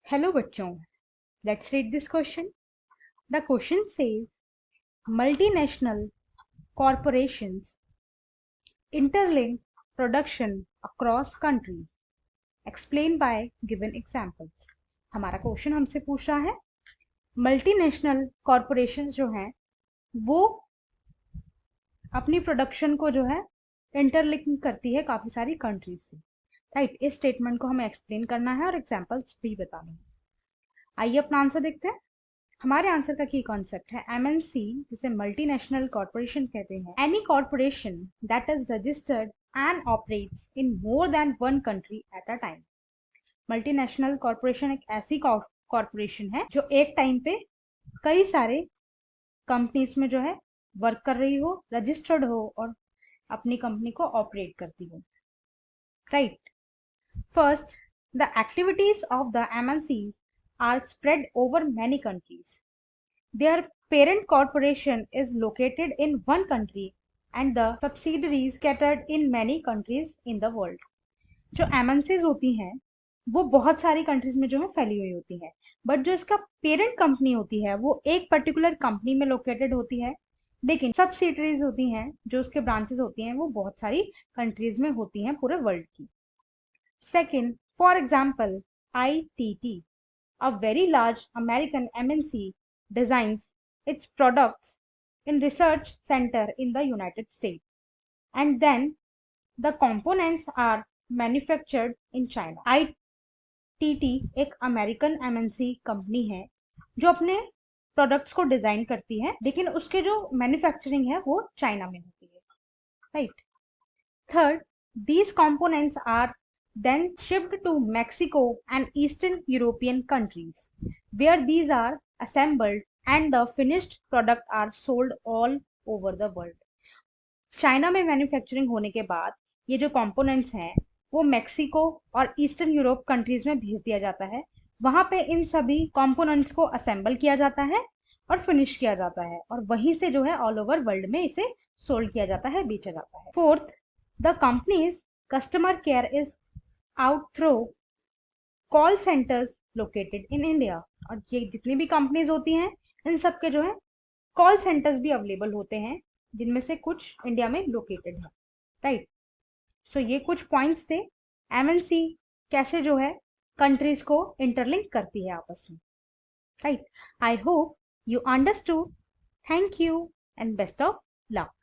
Hello बच्चों, let's read this question. The question says multinational corporations interlink production across countries, explain by given examples. हमारा question हमसे पूछ रहा है multinational corporations जो हैं वो अपनी प्रोडक्शन को जो है इंटरलिंक करती है काफी सारी कंट्रीज से। राइट, इस स्टेटमेंट को हमें एक्सप्लेन करना है और एग्जांपल्स भी बताने हैं। आइए अपना आंसर देखते हैं। हमारे आंसर का की कॉन्सेप्ट है एमएनसी, जिसे मल्टीनेशनल कॉर्पोरेशन कहते हैं। Any corporation that is registered and operates in more than one country at a time. Multinational corporation एक ऐसी कॉर्पोरेशन है जो एक टाइम पे कई सारे कंपनीज में जो है वर्क कर रही हो, रजिस्टर्ड हो और अपनी कंपनी को ऑपरेट करती हो। Right, first, the activities of the MNCs are spread over many countries. Their parent corporation is located in one country and the subsidiaries scattered in many countries in the world. जो MNCs होती हैं वो बहुत सारी countries में जो है फैली हुई होती है, बट जो इसका पेरेंट कंपनी होती है वो एक पर्टिकुलर कंपनी में लोकेटेड होती है, लेकिन सब्सिडरीज होती हैं जो उसके ब्रांचेस होती हैं वो बहुत सारी कंट्रीज में होती हैं पूरे वर्ल्ड की। Second, for example ITT, a very large American MNC, designs its products in research center in the United States, and then the components are manufactured in China. ITT एक अमेरिकन MNC कंपनी है जो अपने products को design करती है, लेकिन उसके जो मैन्युफैक्चरिंग है वो चाइना में होती है। Right, third, these components are then shipped to Mexico and Eastern European countries, where these are assembled and the finished product are sold all over the world. China में मैन्युफैक्चरिंग होने के बाद ये जो कंपोनेंट्स हैं वो मेक्सिको और eastern Europe countries में भेज दिया जाता है। वहां पे इन सभी कंपोनेंट्स को असेंबल किया जाता है और फिनिश किया जाता है और वहीं से जो है ऑल ओवर वर्ल्ड में इसे सोल्ड किया जाता है, बेचा जाता है। Fourth, the companies customer care is out through call centres located in India. और ये जितनी भी कंपनीज होती हैं इन सब के जो है कॉल सेंटर्स भी अवेलेबल होते हैं, जिनमें से कुछ इंडिया में लोकेटेड है। राइट, सो ये कुछ पॉइंट्स थे एमएनसी कैसे जो है कंट्रीज को इंटरलिंक करती है आपस में। Right, I hope you understood. Thank you and best of luck.